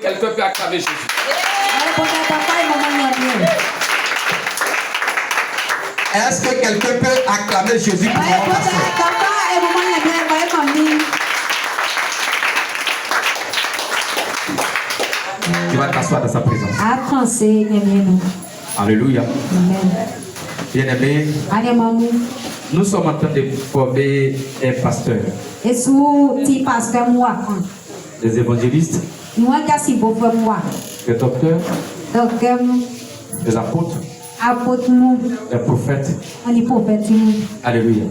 quelqu'un peut acclamer Jésus? Est-ce que quelqu'un peut acclamer Jésus pour mon pasteur? Tu vas t'asseoir dans sa présence. Alléluia. Bien-aimé, nous sommes en train de former un pasteur. Des évangélistes, des docteurs, des apôtres, des prophètes. Alléluia.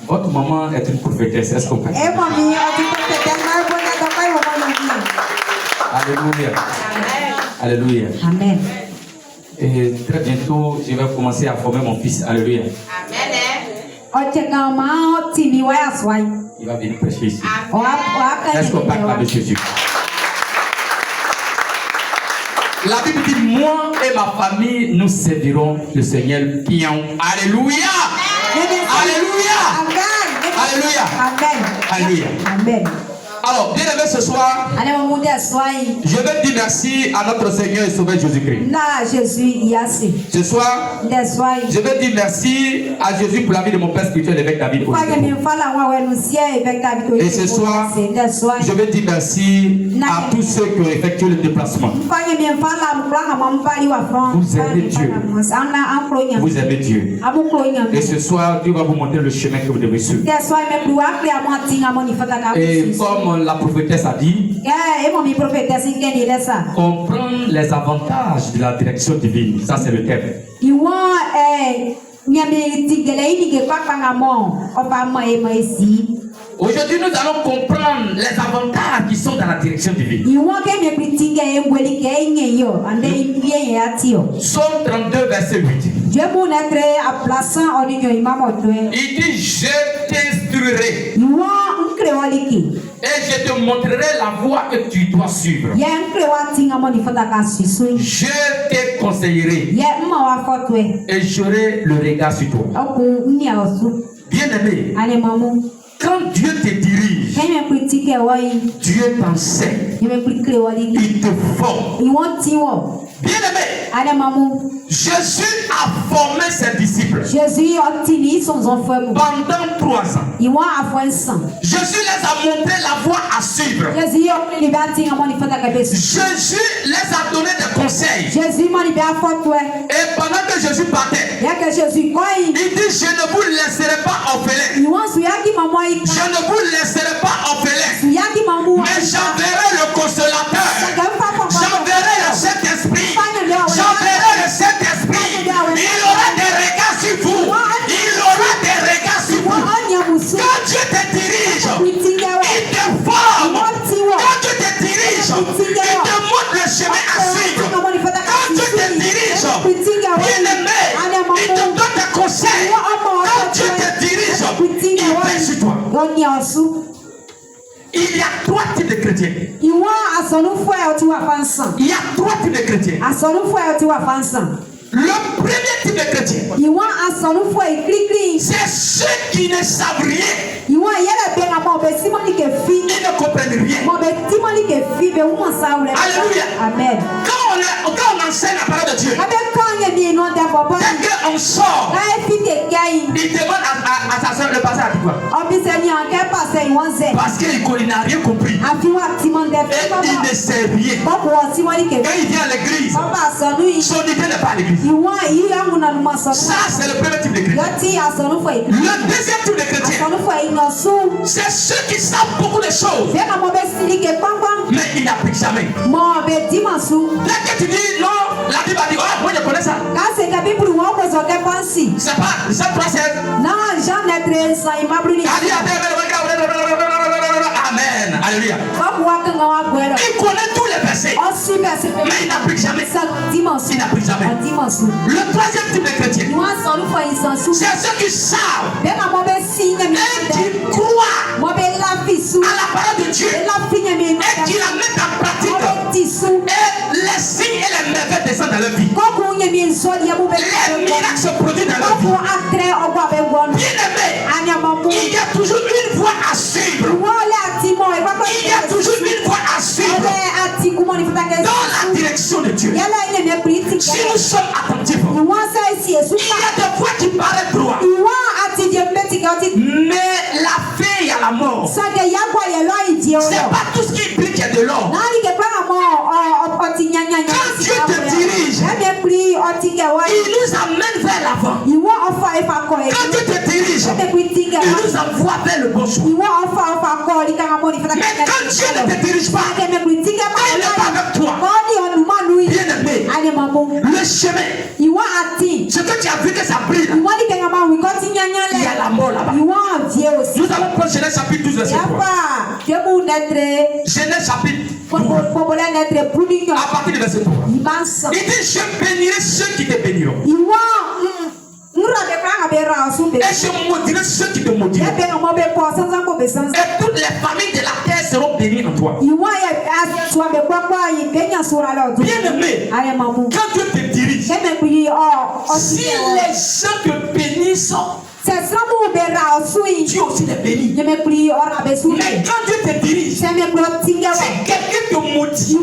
Votre maman est une prophétesse, est-ce qu'on peut dire? Alléluia. Alléluia. Amen. Et très bientôt, je vais commencer à former mon fils. Alléluia. Il va venir prêcher ici. Est-ce qu'on peut acclamer Jésus? La Bible dit, moi et ma famille, nous servirons le Seigneur pion. Alléluia. Alléluia. Alléluia. Alléluia. Amen. Alors, bien aimé, ce soir, je vais dire merci à notre Seigneur et Sauveur Jésus-Christ. Ce soir, je vais dire merci à Jésus pour la vie de mon père spirituel, l'évêque David. Et ce soir, je vais dire merci à tous ceux qui ont effectué le déplacement. Vous aimez Dieu. Vous aimez Dieu. Et ce soir, Dieu va vous montrer le chemin que vous devez suivre. Et comme la prophétesse a dit, comprendre les avantages de la direction divine. Ça, c'est le thème. Aujourd'hui, nous allons comprendre les avantages qui sont dans la direction divine. Psaume 32, verset 8. Il dit, je t'instruirai et je te montrerai la voie que tu dois suivre. Je te conseillerai et j'aurai le regard sur toi. Bien-aimé, quand Dieu te dirige, Dieu t'enseigne, il te forme. Bien-aimé, Jésus a formé ses disciples pendant 3 ans. Jésus les a montré la voie à suivre. Jésus les a donné des conseils. Et pendant que Jésus partait, il dit, je ne vous laisserai pas orphelins. Je ne vous laisserai pas orphelins. Mais j'enverrai le consolateur. J'enverrai le Saint-Esprit. J'enverrai le Saint-Esprit. Il aura des regards sur vous. Il aura des regards sur vous. Quand Dieu te dirige, il te forme. Quand Dieu te dirige, il te montre le chemin à suivre. Quand Dieu te dirige, bien-aimé, il te donne des conseils. Quand Dieu te dirige, il veille sur toi. Il y a 3 types de chrétiens. Il y a 3 types de chrétiens. Le premier type de chrétien, c'est ceux qui ne savent rien. Ils ne comprennent rien. Alléluia. Amen. Quand on enseigne la parole de Dieu, dès qu'on sort, il demande à sa soeur le pasteur à quoi? Parce qu'il n'a rien compris. Et il ne sait rien. Quand il vient à l'église, son idée n'est pas à l'église. Ça, c'est le premier type de chrétien. Le deuxième type de chrétien, c'est ceux qui savent beaucoup de choses, mais ils n'appliquent jamais. Dès que tu dis non, la Bible a dit, oh, moi je connais ça. C'est pas Jean 3:16. Amen. Alléluia. Il connaît tous les versets, mais il n'applique jamais. Il n'applique jamais. Le troisième type de chrétien, c'est ceux qui savent et qui croient à la parole de Dieu et qui la mettent en pratique. Et les signes et les merveilles descendent dans leur vie. Les miracles se produisent dans leur vie. Bien-aimé, il y a toujours une voie à suivre. Il y a toujours une voie à suivre. la direction de Dieu, si nous sommes attentifs, il y a des voix qui paraissent droit, mais la fin et la mort, c'est pas tout ce qui implique de l'or. Quand Dieu te dirige, il nous amène vers l'avant. Quand Dieu te dirige, il nous envoie vers le bon chemin. Mais quand Dieu ne te dirige pas, il n'est pas avec toi. Bien-aimé, le chemin, ce que tu as vu que ça brille, il y a la mort là-bas. Nous allons prendre Genèse chapitre 12 verset 3. Genèse chapitre 12 à partir du verset 3. Il dit, je bénirai ceux qui te béniront. Et je maudirai ceux qui te maudiront. Et toutes les familles de la terre seront bénies en toi. Bien-aimé, quand Dieu te dirige, si les gens te bénissent, Dieu aussi les bénit. Mais quand Dieu te dirige, c'est quelqu'un te maudit.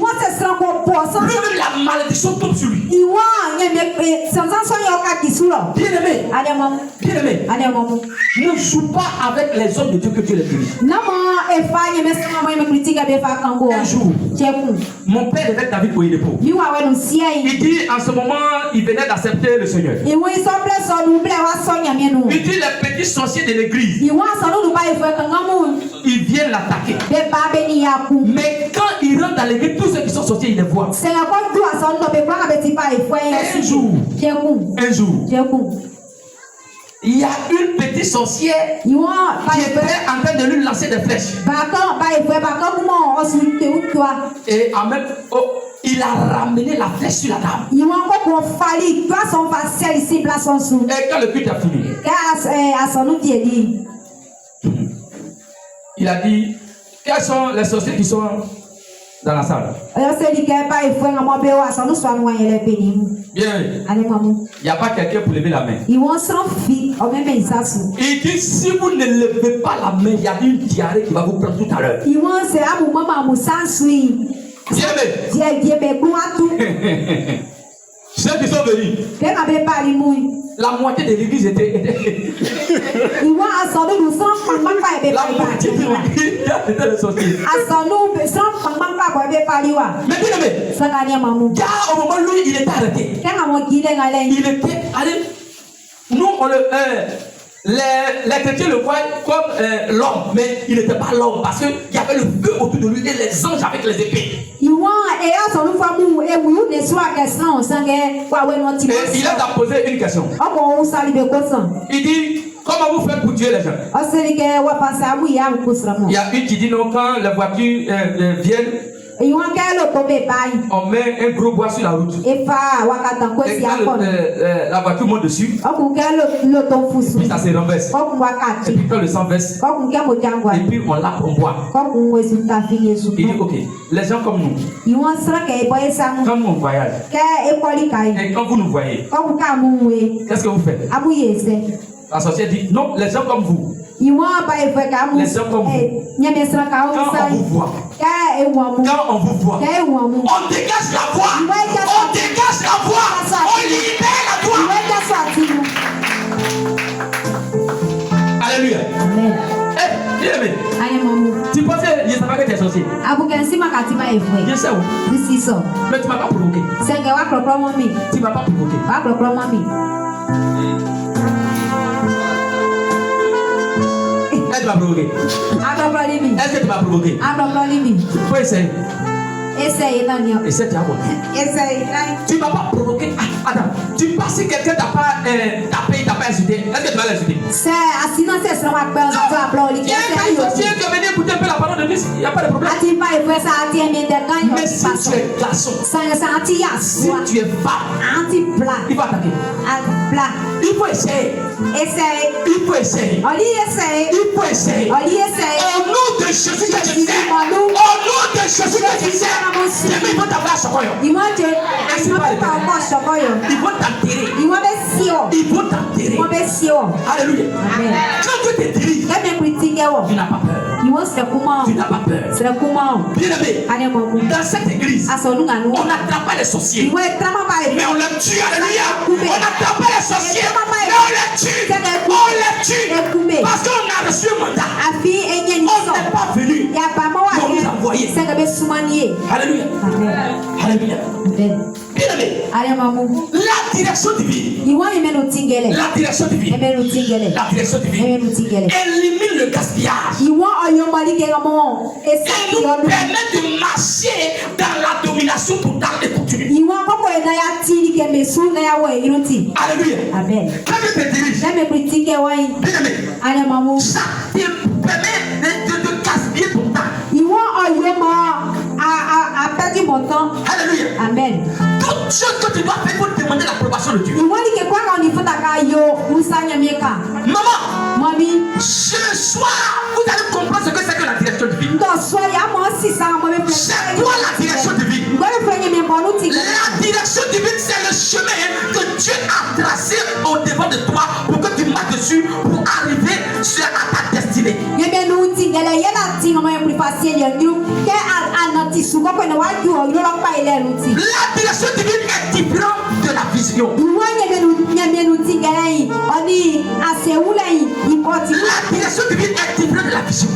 Lui-même la malédiction tombe sur lui. Bien-aimé, ne joue pas avec les hommes de Dieu que Dieu les dirige. Un jour, mon père évêque David Oyedepo, il dit en ce moment, il venait d'accepter le Seigneur. Il dit les petits sorciers de l'église, ils viennent l'attaquer. Mais quand il rentre dans l'église, tous ceux qui sont sorciers, il les voit. Un jour, il y a une petite sorcière qui était en train de lui lancer des flèches. Et en même temps, il a ramené la flèche sur la dame. Et quand le culte a fini, il a dit, quels sont les sorciers qui sont dans la salle? Bien, il n'y a pas quelqu'un pour lever la main. Il dit, si vous ne levez pas la main, il y a une diarrhée qui va vous prendre tout à l'heure. Ceux qui sont venus, la moitié de l'église était. La moitié de l'église était le sorcier. Mais bien aimé, car au moment où il était arrêté, il était allé. Nous, les chrétiens le voient comme l'homme, mais il n'était pas l'homme parce qu'il y avait le feu autour de lui et les anges avec les épées. Et il a posé une question. Il dit, comment vous faites pour tuer les gens? Il y a une qui dit non, quand les voitures viennent, on met un gros bois sur la route. Et quand la voiture monte dessus, puis ça se renverse. Et puis quand le sang verse, et puis on l'a on boit. Il dit ok, les gens comme nous, quand nous on voyage, et quand vous nous voyez, qu'est-ce que vous faites? La sorcière dit non, les gens comme vous. Les gens comme vous. Quand on vous voit, on dégage la voix. On dégage la voix. On libère la voix. Alléluia. Amen. Bien-aimé. Tu pensais, je ne sais pas que tu es sorcier. Je sais où. Mais tu ne m'as pas provoqué. Tu ne m'as pas provoqué. Est-ce que tu m'as provoqué? Est-ce que tu m'as provoqué? Il faut essayer. Essaye, tu as tu ne m'as pas provoqué. Attends, tu penses que quelqu'un t'a pas insulté? Est-ce que tu vas l'insulter? Si tu es venu écouter un peu la parole de Dieu, il n'y a pas de problème. Mais si tu es garçon, si tu es femme, il faut attaquer. Il faut essayer. Il faut essayer. Il faut essayer. Au nom de Jésus que tu sais. Au nom de Jésus que tu sais. Ils vont t'avoir à Chocoyo. Ils vont t'enterrer. Ils vont t'enterrer. Alléluia. Quand Dieu te dirige, tu n'as pas peur. Tu n'as pas peur. Bien-aimé, dans cette église, on n'attrape pas les sorciers, mais on les tue. Alléluia. On n'attrape pas les sorciers, mais on les tue. On les tue. Parce qu'on a reçu un mandat. On n'est pas venu pour nous envoyer. Alléluia. Alléluia. Bien-aimé, la direction divine. La direction divine. La direction divine élimine le gaspillage. Et nous permet de marcher dans la domination totale et continue. Alléluia. Amen. Quand je te dirige, bien-aimé, ça te permet de gaspiller ton temps. Alléluia. Amen. Toute chose que tu dois faire, il faut demander l'approbation de Dieu. Maman, ce soir, vous allez comprendre ce que c'est que la direction divine. C'est quoi la direction divine? La direction divine, c'est le chemin que Dieu a tracé au devant de toi pour que tu marches dessus pour arriver à ta destinée. La direction divine est différente de la vision. La direction divine est différente de la vision.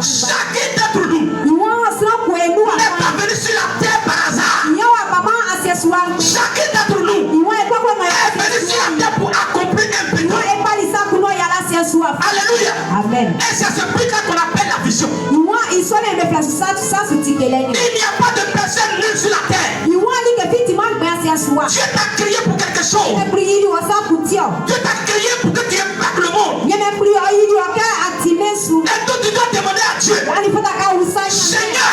Chacun d'entre nous n'est pas venu sur la terre par hasard. Chacun d'entre nous est venu sur la terre pour accomplir un but. Alléluia. Amen. Et c'est ce but qu'on appelle la vision. Il n'y a pas de personne nulle sur la terre. Dieu t'a créé pour quelque chose. Dieu t'a créé pour que tu impactes le monde. Et toi tu dois demander à Dieu, Seigneur,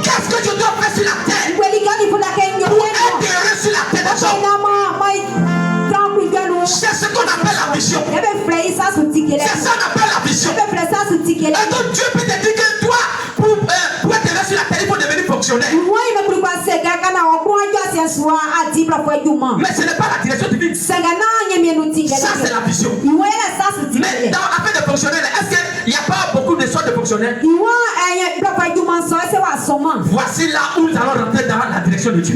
qu'est-ce que je dois faire sur la terre pour être heureux sur la terre des hommes? C'est ce qu'on appelle la vision. C'est ça qu'on appelle la vision. Et donc Dieu peut te dire que toi, pour être heureux sur la terre, il faut devenir fonctionnaire. Mais ce n'est pas la direction divine. Ça c'est la vision. Mais dans l'affaire de fonctionnaire, est-ce qu'il n'y a pas beaucoup de sortes de fonctionnaires? Voici là où nous allons rentrer dans la direction de Dieu.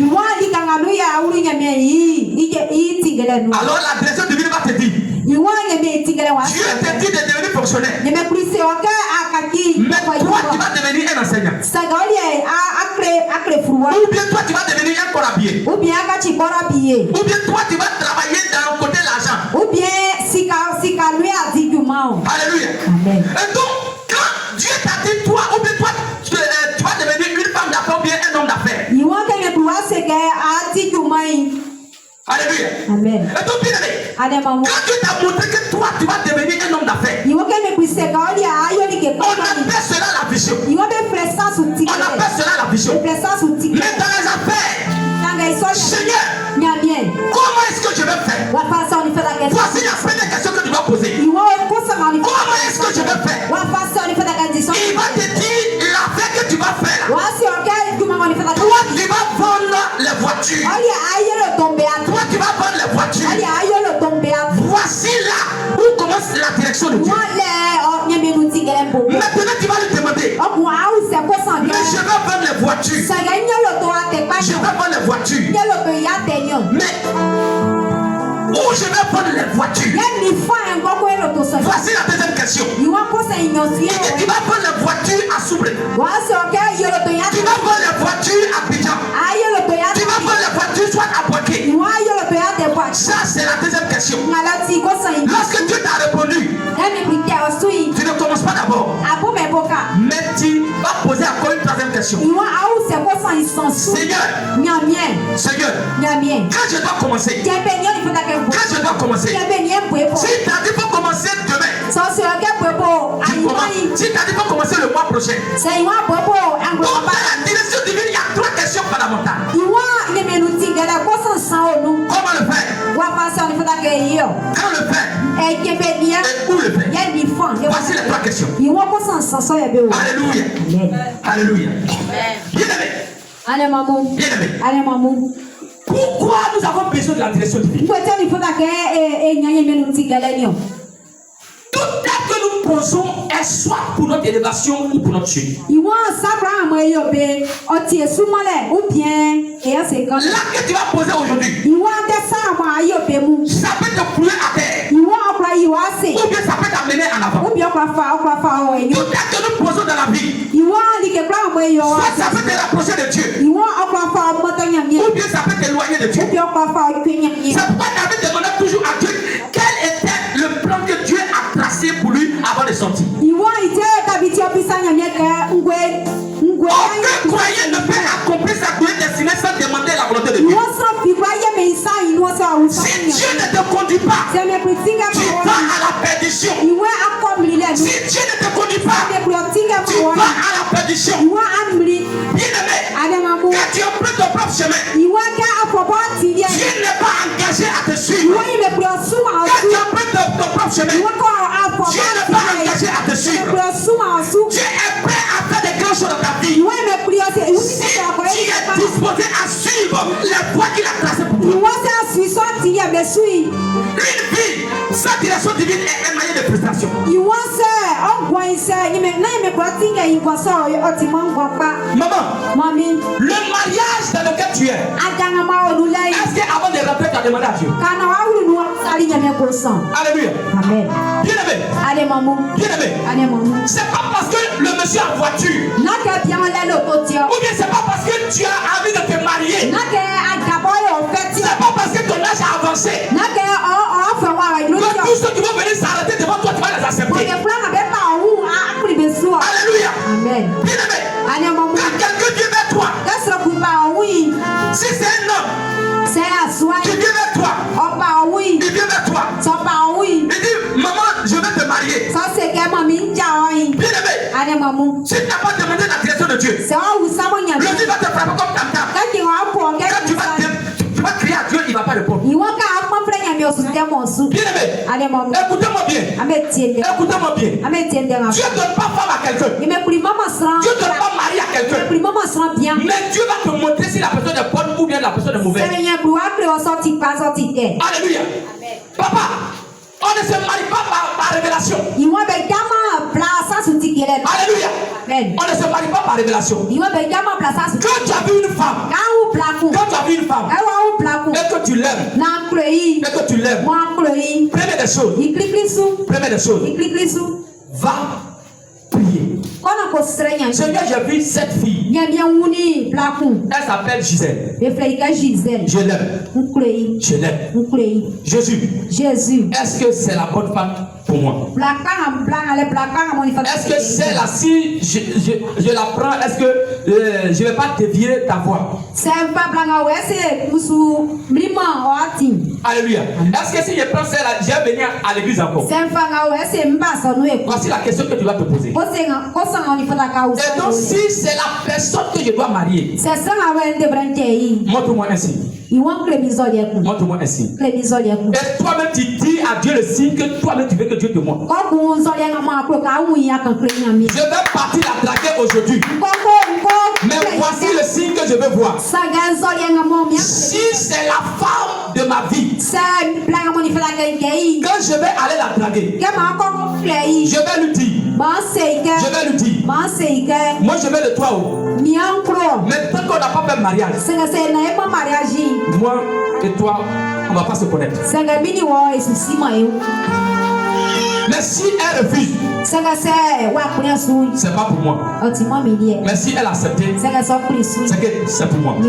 Alors la direction divine va te dire, Dieu te dit de devenir fonctionnaire. Mais toi tu vas devenir un enseignant. Ou bien toi tu vas devenir un corabbier. Ou bien toi tu vas travailler dans le côté de l'argent. Alléluia. Amen. Et donc quand Dieu t'a dit toi, ou bien toi tu vas devenir une femme d'affaires ou bien un homme d'affaires. Alléluia. Amen. Et donc bien aimé, quand Dieu t'a montré que toi tu vas devenir un homme d'affaires, on appelle cela la vision. On appelle cela la vision. Mais dans les affaires, Seigneur, comment est-ce que je vais faire? Voici la première question que tu dois poser. Comment est-ce que je vais faire? Il va te dire l'affaire que tu vas faire. Toi tu vas vendre les voitures. Toi tu vas vendre les voitures. Voici là où commence la direction de Dieu. Maintenant tu vas lui demander, mais je vais vendre les voitures. Je vais vendre les voitures. Mais où je vais vendre les voitures? Voici la deuxième question. Tu vas vendre les voitures à Soubré. Tu vas vendre les voitures à Abidjan. Tu vas vendre les voitures soit à Boaké. Ça c'est la deuxième question. Lorsque Dieu t'a répondu, tu ne commences pas d'abord, mais tu vas poser encore une troisième question. Seigneur, quand je dois commencer, si tu as dit pour commencer demain, si tu as dit pour commencer le mois prochain, donc dans la direction divine, il y a trois questions fondamentales. Comment le faire? Quand le faire? Et où le faire? Voici les trois questions. Alléluia. Alléluia. Bien-aimé. Pourquoi nous avons besoin de la direction divine? Tout acte que nous posons est soit pour notre élévation ou pour notre chute. L'acte que tu vas poser aujourd'hui, ça peut te couler à terre. Ou bien ça peut t'amener en avant. Tout acte que nous posons dans la vie, soit ça peut te rapprocher de Dieu, ou bien ça peut t'éloigner de Dieu. C'est pourquoi David demandait toujours à Dieu quel était le plan que Dieu a tracé pour lui avant de sortir. Aucun croyant ne peut accomplir sa glorieuse destinée sans demander la volonté de Dieu. Si Dieu ne te conduit pas, tu vas à la perdition. Si Dieu ne te conduit pas, tu vas à la perdition. Bien-aimé, quand tu as pris ton propre chemin, Dieu n'est pas engagé à te suivre. Quand tu as pris ton propre chemin, Dieu n'est pas engagé à te suivre. Dieu est prêt à faire des grandes choses dans ta vie. Si tu es disposé à suivre les voies qu'il a tracées pour toi. Une vie sans direction divine est émaillée de frustration. Maman, le mariage dans lequel tu es, est-ce qu'avant de rentrer, tu as demandé à Dieu? Alléluia. Amen. Bien-aimé. Bien-aimé. C'est pas parce que le monsieur a voiture. Ou bien c'est pas parce que tu as envie de te marier. C'est pas parce que ton âge a avancé que tous ceux qui vont venir s'arrêter devant toi, tu vas les accepter. Alléluia. Amen. Bien-aimé. Quand quelqu'un vient vers toi, si c'est un homme qui vient vers toi, il vient vers toi, il dit maman, je vais te marier. Bien-aimé, si tu n'as pas demandé la direction de Dieu, le Dieu va te frapper comme tam-tam. Quand tu vas crier à Dieu, il ne va pas répondre. Bien-aimé, écoutez-moi bien. Écoutez-moi bien. Dieu ne donne pas femme à quelqu'un. Dieu ne donne pas mari à quelqu'un. Mais Dieu va te montrer si la personne est bonne ou bien la personne est mauvaise. Alléluia. Papa, on ne se marie pas par révélation. Alléluia. On ne se marie pas par révélation. Quand tu as vu une femme, et que tu l'aimes, première des choses, va prier. Seigneur, j'ai vu cette fille. Elle s'appelle Gisèle. Je l'aime. Jésus. Est-ce que c'est la bonne femme pour moi? Est-ce que c'est la, si je la prends, est-ce que je ne vais pas dévier ta voix? Alléluia. Est-ce que si je prends celle-là, je vais venir à l'église encore? Voici la question que tu vas te poser. Et donc, si c'est la personne que je dois marier, montre-moi un signe. Montre-moi un signe. Et toi-même, tu dis à Dieu le signe que toi-même tu veux que Dieu te montre. Je vais partir la draguer aujourd'hui. Mais voici le signe que je veux voir. Si c'est la femme de ma vie, quand je vais aller la draguer, je vais lui dire. Moi je vais de toi haut. Mais tant qu'on n'a pas fait mariage, moi et toi, on ne va pas se connaître. Mais si elle refuse, c'est pas pour moi. Mais si elle accepte, c'est que c'est pour moi. Tu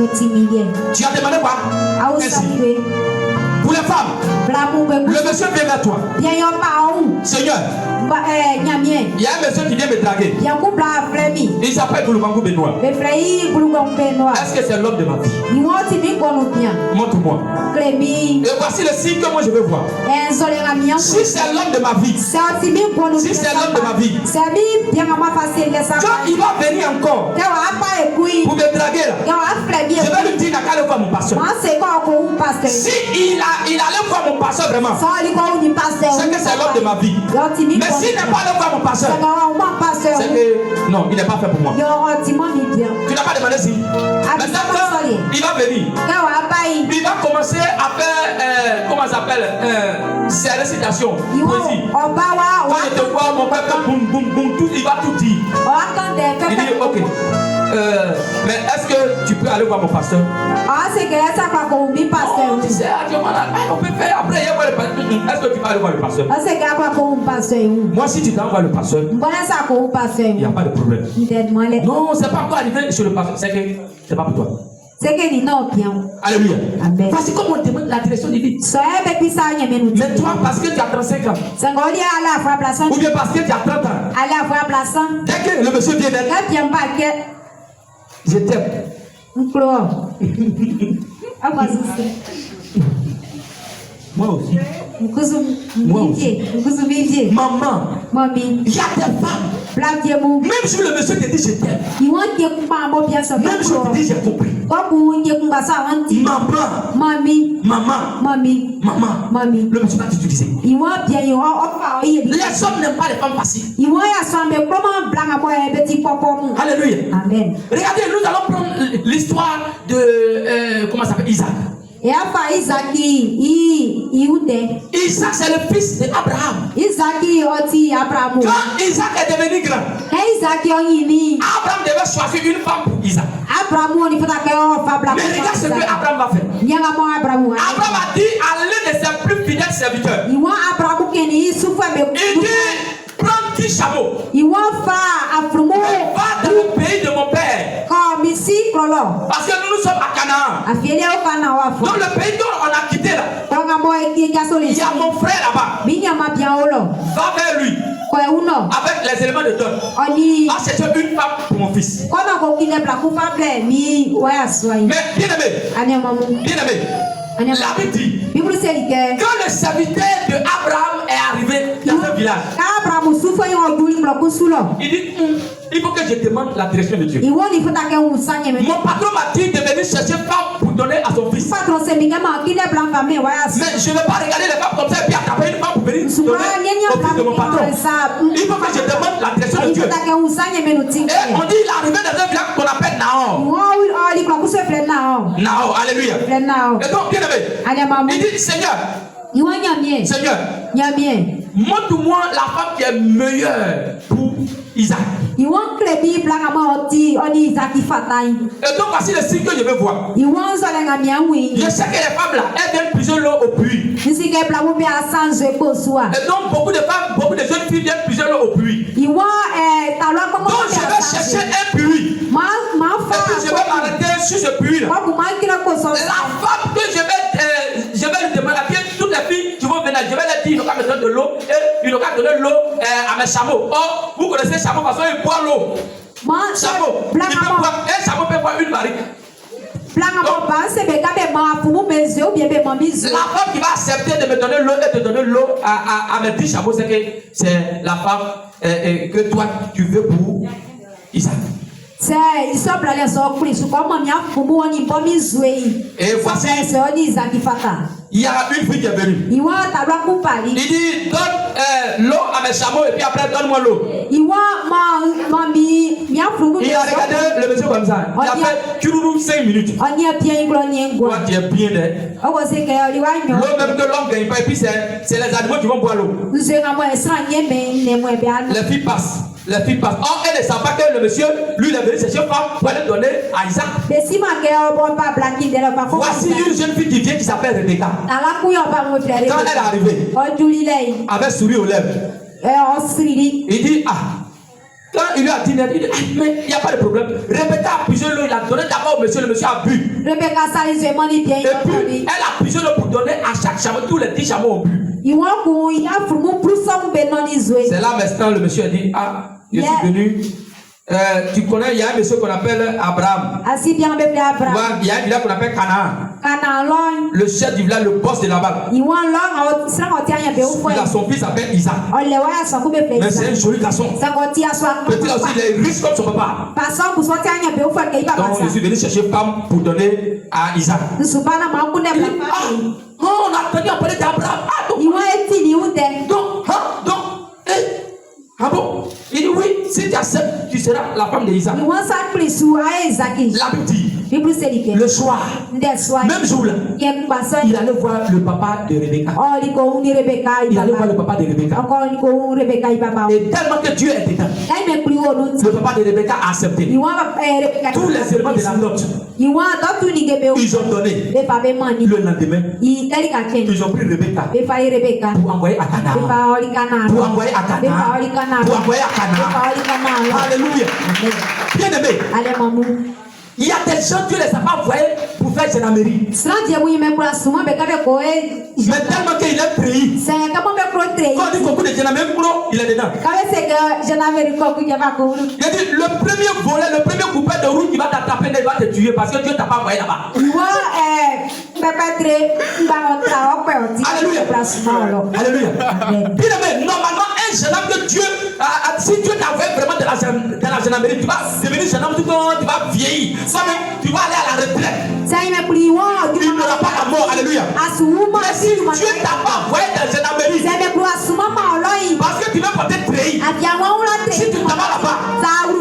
as demandé quoi? Merci. Pour les femmes, le monsieur vient vers toi. Seigneur, il y a un monsieur qui vient me draguer. Il s'appelle Bouloubankou Benoît. Est-ce que c'est l'homme de ma vie? Montre-moi. Et voici le signe que moi je veux voir. Si c'est l'homme de ma vie, si c'est l'homme de ma vie, quand il va venir encore pour me draguer là, je vais lui dire d'aller voir mon pasteur. Si il allait voir mon pasteur vraiment, c'est que c'est l'homme de ma vie. Mais s'il n'est pas allé voir mon pasteur, c'est que non, il n'est pas fait pour moi. Tu n'as pas demandé si. Maintenant, il va venir. Il va commencer à faire, comment ça s'appelle, ces récitations, poésie. Quand je te vois, mon père fait boum, boum, boum, tout, il va tout dire. Il dit, ok. Mais est-ce que tu peux aller voir mon pasteur? Tu sais, on peut faire après. Est-ce que tu vas aller voir le pasteur? Moi, si tu t'en vas le pasteur, il n'y a pas de problème. Non, c'est pas pour arriver chez le pasteur. C'est pas pour toi. Alléluia. Voici comment on demande la direction divine. Mais toi, parce que tu as 35 ans, ou bien parce que tu as 30 ans, dès que le monsieur vient d'être, je t'aime. Moi aussi. Moi aussi. Maman, il y a des femmes. Même si le monsieur te dit je t'aime, même si on te dit j'ai compris. Maman, le monsieur va t'utiliser. Les hommes n'aiment pas les femmes faciles. Alléluia. Amen. Regardez, nous allons prendre l'histoire de comment ça s'appelle, Isaac. Isaac, c'est le fils d'Abraham. Quand Isaac est devenu grand, Abraham devait choisir une femme pour Isaac. Mais regarde ce que Abraham va faire. Abraham a dit à l'un de ses plus fidèles serviteurs, il dit, prends 10 chameaux. Va dans le pays de mon père. Parce que nous sommes à Canaan. Donc le pays dont on a quitté là, il y a mon frère là-bas. Va vers lui avec les éléments de don. Va chercher une femme pour mon fils. Mais bien aimé, la Bible dit, quand le serviteur de Abraham est arrivé dans un village, il dit, il faut que je demande la direction de Dieu. Mon patron m'a dit de venir chercher une femme pour donner à son fils. Mais je ne vais pas regarder les femmes comme ça et puis attraper une femme pour venir donner au fils de mon patron. Il faut que je demande la direction de Dieu. Et on dit, il est arrivé dans un village qu'on appelle Nahor. Nahor, alléluia. Et donc, bien aimé, il dit, Seigneur, montre-moi la femme qui est meilleure pour Isaac. Et donc voici le signe que je veux voir. Je sais que les femmes là, elles viennent puiser l'eau au puits. Et donc beaucoup de femmes, beaucoup de jeunes filles viennent puiser l'eau au puits. Donc je vais chercher un puits. Et puis je vais m'arrêter sur ce puits là. La femme que je vais lui demander, toutes les filles qui vont venir, je vais leur dire, il n'ont qu'à me donner de l'eau et il n'ont qu'à donner l'eau à mes chameaux. Or, vous connaissez les chameaux parce qu'ils boivent l'eau. Chameau, un chameau peut boire une barrique. La femme qui va accepter de me donner l'eau et de donner l'eau à mes 10 chameaux, c'est la femme que toi tu veux pour Isaac. Et voici, il y a une fille qui est venue. Il dit, donne l'eau à mes chameaux et puis après donne-moi l'eau. Il a regardé le monsieur comme ça. Il a fait 5 minutes. Toi tu es bien là. L'eau même que l'homme ne gagne pas et puis c'est les animaux qui vont boire l'eau. Les filles passent. Or, elle ne savent pas que le monsieur, lui, il est venu chercher une femme pour aller donner à Isaac. Voici une jeune fille qui vient qui s'appelle Rebecca. Quand elle est arrivée, avec sourire aux lèvres, il dit, quand il lui a dit, mais il n'y a pas de problème. Rebecca a puisé l'eau, il a donné d'abord au monsieur, le monsieur a bu. Et puis, elle a puisé l'eau pour donner à chaque chameau, tous les 10 chameaux ont bu. C'est là maintenant le monsieur a dit, je suis venu. Tu connais, il y a un monsieur qu'on appelle Abraham. Il y a un village qu'on appelle Canaan. Le chef du village, le boss de là-bas. Il a son fils s'appelle Isaac. Mais c'est un joli garçon. Petit aussi, il est riche comme son papa. Donc je suis venu chercher une femme pour donner à Isaac. On a entendu parler d'Abraham. Ah bon? Il dit oui, si tu acceptes, tu seras la femme d'Isaac. La Bible dit, Le soir, même jour là, il allait voir le papa de Rebecca. Il allait voir le papa de Rebecca. Et tellement que Dieu est dedans, le papa de Rebecca a accepté. Tous les éléments de la note, ils ont donné. Le lendemain, ils ont pris Rebecca pour envoyer à Canaan. Pour envoyer à Canaan. Alléluia. Bien aimé. Il y a des gens, Dieu les a pas envoyés pour faire gendarmerie. Mais tellement qu'il est pris. Quand on dit beaucoup de gendarmerie, il est dedans. Il dit le premier volet, le premier coupé de route qui va t'attraper, il va te tuer parce que Dieu t'a pas envoyé là-bas. Alléluia. Alléluia. Bien aimé, normalement, un gendarme que Dieu, si Dieu t'a envoyé vraiment de la gendarmerie, tu vas devenir gendarme, tu vas vieillir. Tu vas aller à la retraite. Il n'aura pas la mort. Alléluia. Mais si Dieu t'a pas envoyé de la gendarmerie, parce que tu veux peut-être trahir. Si tu t'en vas là-bas,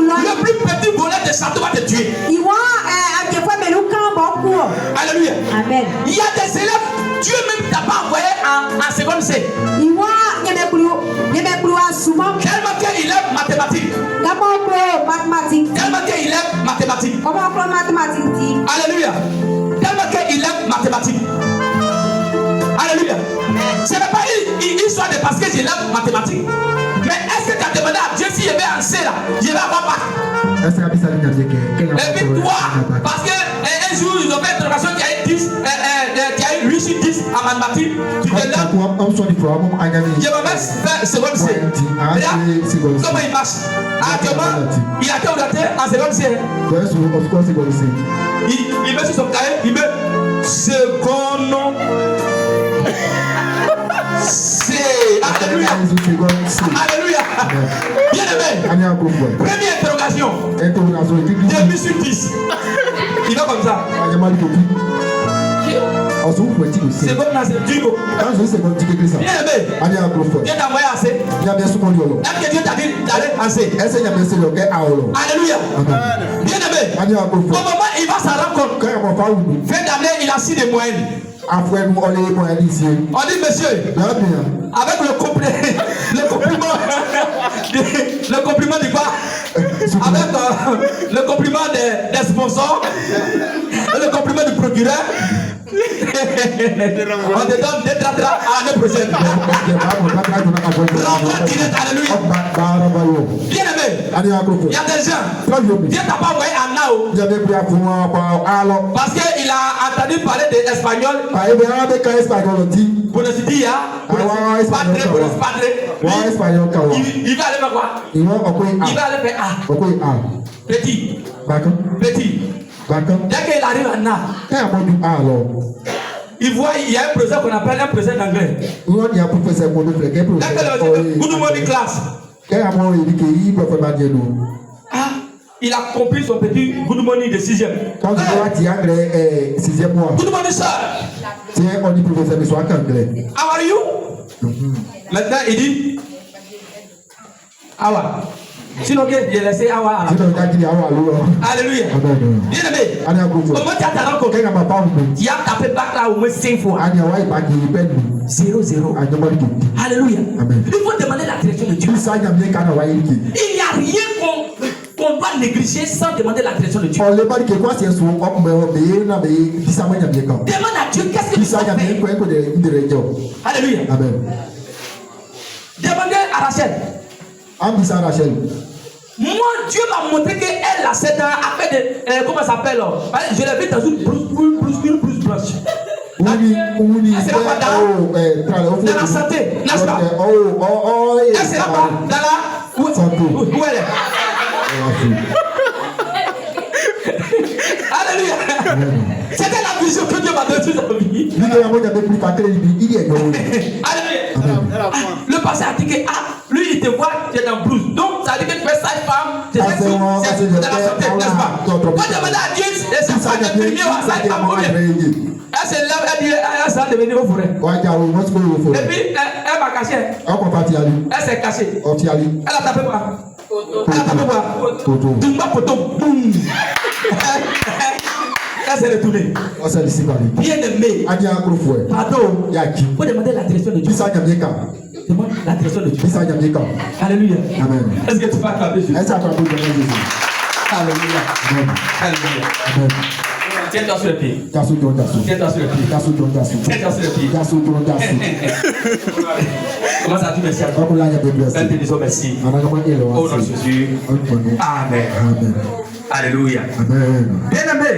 le plus petit volet de château va te tuer. Alléluia. Amen. Il y a des élèves, Dieu même t'a pas envoyé en seconde C. Tellement qu'il aime mathématiques. Tellement qu'il aime mathématiques. Alléluia. Tellement qu'il aime mathématiques. Alléluia. Ce n'est pas une histoire de parce que je l'aime mathématiques. Mais est-ce que tu as demandé à Dieu si je vais en C là, je vais avoir bac? Et puis toi, parce que un jour ils ont fait une interrogation qui a eu 10, qui a eu 8 sur 10 en mathématiques, tu te lèves. Je vais mettre seconde C. Comment il marche? Actuellement, il a été orienté en seconde C. Il met sur son cahier, il met seconde C. Alléluia. Alléluia. Bien aimé. Première interrogation. 2000 sur 10. Il va comme ça. Seconde là, c'est Dieu. Bien aimé. Dieu t'a envoyé à C. Est-ce que Dieu t'a dit d'aller en C? Alléluia. Bien aimé. Au moment il va s'en rendre compte. Fin d'année, il a 6 de moyenne. On dit monsieur, avec le compliment du bas, avec le compliment des sponsors, et le compliment du procureur, on te donne des tratas à l'année prochaine. Alléluia. Bien aimé, il y a des gens, Dieu t'a pas envoyé en Nao parce qu'il a entendu parler de l'espagnol. Pour le dire, il va aller faire quoi? Il va aller faire A. Petit. Petit. Dès qu'il arrive en A, il voit il y a un président qu'on appelle un président d'anglais. Dès que le good morning class. Il a compris son petit good morning de 6e. Quand tu vois sixième mois. Good morning sir. How are you? Maintenant il dit Awa. Sinon que j'ai laissé Awa. Alléluia. Bien aimé. Comment tu as ta rencontre? Tu as tapé bac là au moins 5 fois. 0-0. Alléluia. Il faut demander la direction de Dieu. Il n'y a rien qu'on doit négliger sans demander la direction de Dieu. Demande à Dieu qu'est-ce que tu vas faire. Alléluia. Amen. Demandez à Rachel. Moi, Dieu m'a montré qu'elle a 7 ans, a fait de. Comment ça s'appelle? Je l'ai vu dans une blouse blanche. Oui, c'est là-bas dans la santé, n'est-ce pas? Elle c'est là-bas dans la. Où elle est? Alléluia. C'était la vision que Dieu m'a donnée toute sa vie. Alléluia. Le passé a dit que lui il te voit, tu es dans blouse. Donc ça veut dire que tu fais sage-femme, tu es dans la santé, n'est-ce pas? Quand tu demandes à Dieu, c'est ça de premier ou à sage-femme. Elle se lève, elle dit, elle s'est devenue au forêt. Et puis elle m'a caché. Elle s'est cachée. Elle a tapé quoi? Elle a tapé quoi? Dumba poto. Boum. Elle s'est retournée. Bien aimé. Pardon. Faut demander la direction de Dieu. Demande la direction de Dieu. Alléluia. Amen. Est-ce que tu peux acclamer Jésus? Alléluia. Alléluia. Amen. Tiens-toi sur le pied. Tiens-toi sur le pied. Tiens-toi sur le pied. Comment ça tu merci à toi? Quand tu dis merci. Au nom de Jésus. Amen. Alléluia. Amen. Bien aimé.